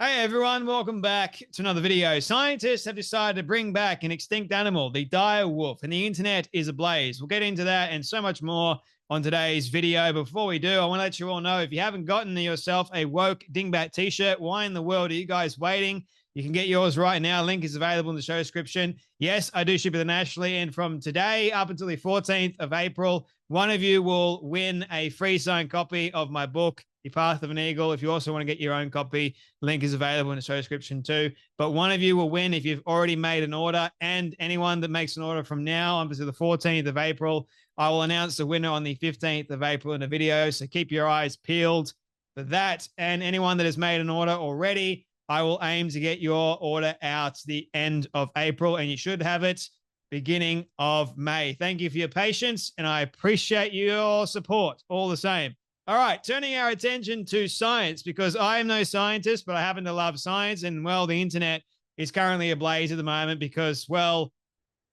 Hey everyone, welcome back to another video. Scientists have decided to bring back an extinct animal, the dire wolf, and the internet is ablaze. We'll get into that and so much more on today's video. Before we do, I want to let you all know, if you haven't gotten yourself a woke dingbat t-shirt, why in the world are you guys waiting? You can get yours right now. Link is available in the show description. Yes, I do ship internationally, and from today up until the 14th of April, one of you will win a free signed copy of my book, The Path of an Eagle. If you also want to get your own copy, link is available in the show description too. But one of you will win if you've already made an order, and anyone that makes an order from now on to the 14th of April, I will announce the winner on the 15th of April in a video. So keep your eyes peeled for that. And anyone that has made an order already, I will aim to get your order out the end of April, and you should have it beginning of May. Thank you for your patience, and I appreciate your support all the same. All right, turning our attention to science, because I am no scientist, but I happen to love science. And, well, the internet is currently ablaze at the moment because, well,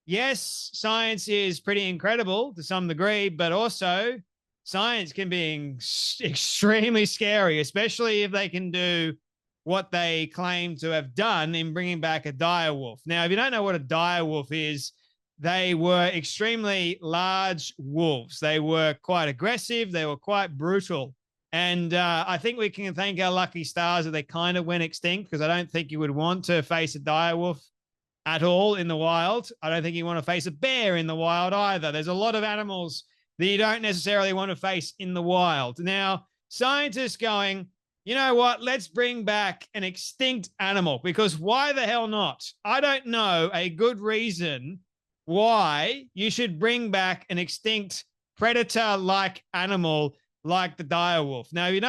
yes, science is pretty incredible to some degree, but also science can be extremely scary, especially if they can do what they claim to have done in bringing back a dire wolf. Now, if you don't know what a dire wolf is, they were extremely large wolves. They were quite aggressive. They were quite brutal. And I think we can thank our lucky stars that they kind of went extinct, because I don't think you would want to face a dire wolf at all in the wild. I don't think you want to face a bear in the wild either. There's a lot of animals that you don't necessarily want to face in the wild. Now, scientists going, you know what, let's bring back an extinct animal, because why the hell not? I don't know a good reason why you should bring back an extinct predator-like animal like the dire wolf. Now, you've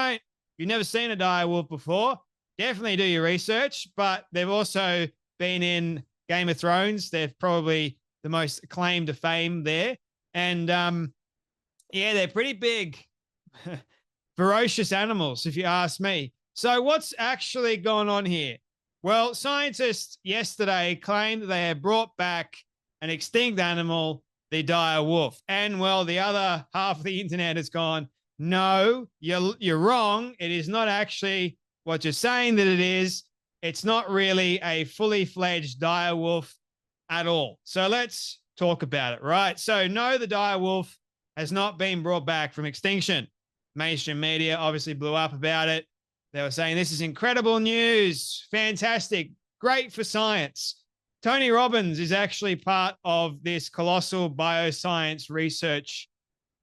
never seen a dire wolf before, definitely do your research, but they've also been in Game of Thrones. They're probably the most acclaimed to fame there. And yeah, they're pretty big, ferocious animals, if you ask me. So what's actually going on here? Well, scientists yesterday claimed that they had brought back an extinct animal, the dire wolf. And, well, the other half of the internet has gone, no, you're wrong. It is not actually what you're saying that it is. It's not really a fully fledged dire wolf at all. So let's talk about it, right? So no, the dire wolf has not been brought back from extinction. Mainstream media obviously blew up about it. They were saying, this is incredible news, fantastic, great for science. Tony Robbins is actually part of this colossal bioscience research.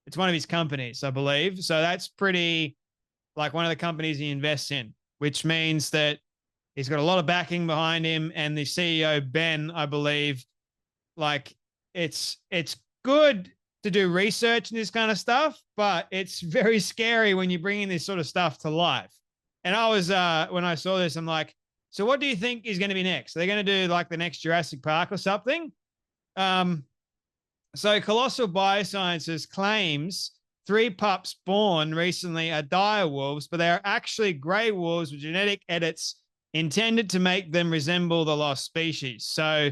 It's one of his companies, I believe. So that's pretty, like, one of the companies he invests in, which means that he's got a lot of backing behind him. And the CEO, Ben, I believe, like, it's good to do research and this kind of stuff, but it's very scary when you're bringing this sort of stuff to life. And I was, when I saw this, I'm like, so what do you think is going to be next? Are they going to do like the next Jurassic Park or something? So Colossal Biosciences claims 3 pups born recently are dire wolves, but they are actually grey wolves with genetic edits intended to make them resemble the lost species. So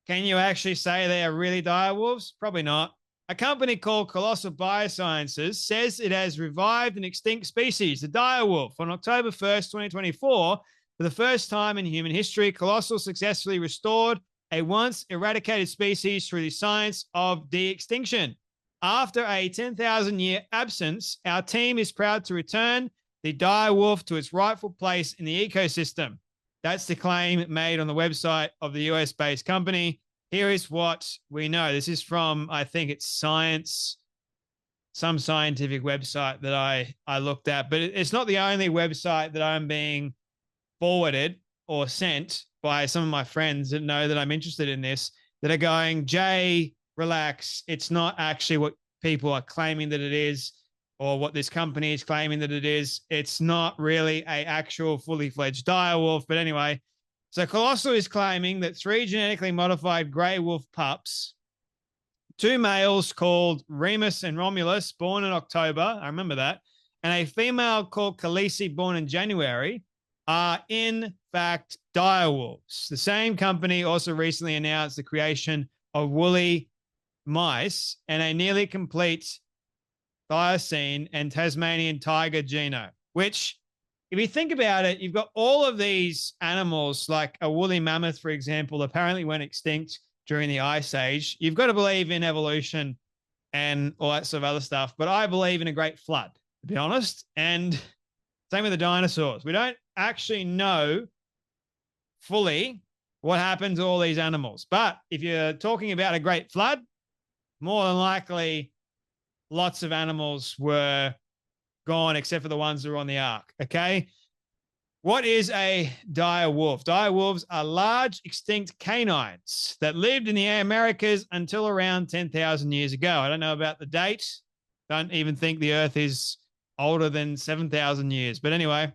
can you actually say they are really dire wolves? Probably not. A company called Colossal Biosciences says it has revived an extinct species, the dire wolf, on October 1st, 2024. For the first time in human history, Colossal successfully restored a once eradicated species through the science of de-extinction. After a 10,000-year absence, our team is proud to return the dire wolf to its rightful place in the ecosystem. That's the claim made on the website of the US-based company. Here is what we know. This is from, I think it's Science, some scientific website that I looked at, but it's not the only website that I'm being forwarded or sent by some of my friends that know that I'm interested in this, that are going, Jay, relax. It's not actually what people are claiming that it is, or what this company is claiming that it is. It's not really a actual fully fledged dire wolf. But anyway, so Colossal is claiming that 3 genetically modified grey wolf pups, 2 males called Remus and Romulus, born in October, I remember that, and a female called Khaleesi, born in January, are in fact dire wolves. The same company also recently announced the creation of woolly mice and a nearly complete Thylacine and Tasmanian tiger genome, which if you think about it, you've got all of these animals, like a woolly mammoth, for example, apparently went extinct during the Ice Age. You've got to believe in evolution and all that sort of other stuff. But I believe in a great flood, to be honest. And same with the dinosaurs. We don't actually know fully what happened to all these animals. But if you're talking about a great flood, more than likely lots of animals were gone except for the ones that were on the ark. Okay. What is a dire wolf? Dire wolves are large extinct canines that lived in the Americas until around 10,000 years ago. I don't know about the date. Don't even think the Earth is older than 7,000 years. But anyway,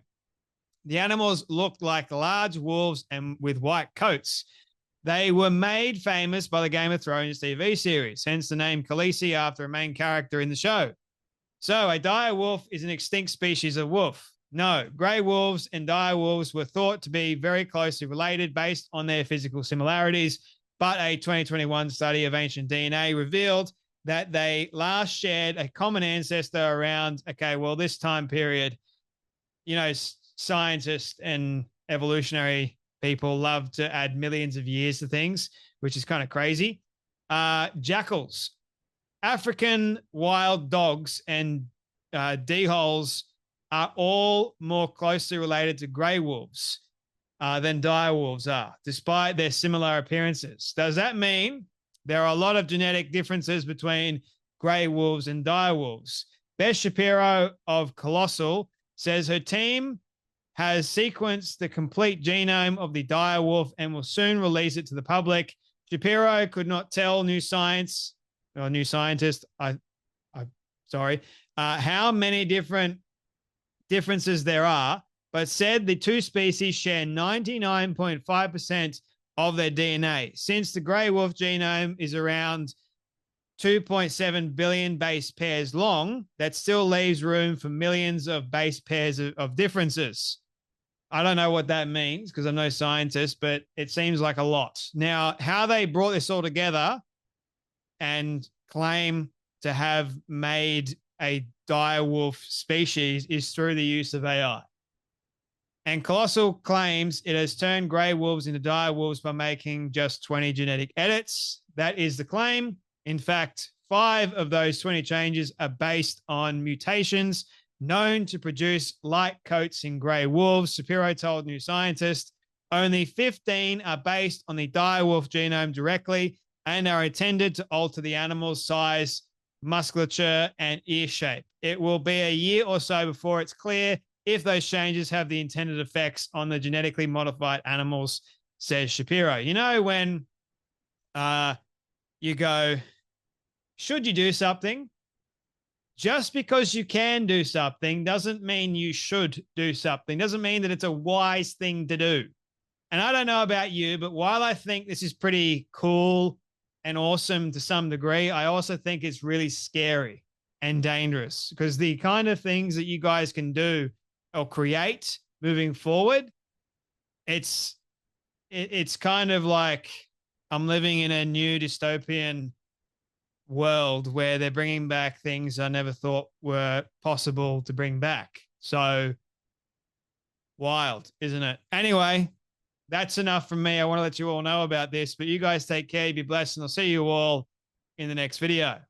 the animals looked like large wolves and with white coats. They were made famous by the Game of Thrones TV series, hence the name Khaleesi after a main character in the show. So a dire wolf is an extinct species of wolf. No, grey wolves and dire wolves were thought to be very closely related based on their physical similarities, but a 2021 study of ancient DNA revealed that they last shared a common ancestor around, okay, well, this time period. You know, scientists and evolutionary people love to add millions of years to things, which is kind of crazy. Jackals, African wild dogs, and D-holes are all more closely related to grey wolves than dire wolves are, despite their similar appearances. Does that mean there are a lot of genetic differences between grey wolves and dire wolves? Beth Shapiro of Colossal says her team has sequenced the complete genome of the dire wolf and will soon release it to the public. Shapiro could not tell New Scientist, how many differences there are, but said the two species share 99.5% of their DNA. Since the grey wolf genome is around 2.7 billion base pairs long, that still leaves room for millions of base pairs of differences. I don't know what that means because I'm no scientist, but it seems like a lot. Now, how they brought this all together and claim to have made a dire wolf species is through the use of AI. And Colossal claims it has turned grey wolves into dire wolves by making just 20 genetic edits. That is the claim. In fact, 5 of those 20 changes are based on mutations known to produce light coats in grey wolves. Shapiro told New Scientist only 15 are based on the dire wolf genome directly and are intended to alter the animal's size, musculature, and ear shape. It will be a year or so before it's clear if those changes have the intended effects on the genetically modified animals, says Shapiro. You know, when you go, should you do something? Just because you can do something doesn't mean you should do something. Doesn't mean that it's a wise thing to do. And I don't know about you, but while I think this is pretty cool and awesome to some degree, I also think it's really scary and dangerous because the kind of things that you guys can do or create moving forward, it's kind of like I'm living in a new dystopian world where they're bringing back things I never thought were possible to bring back. So wild, isn't it? Anyway, that's enough from me. I want to let you all know about this, but you guys take care, be blessed, and I'll see you all in the next video.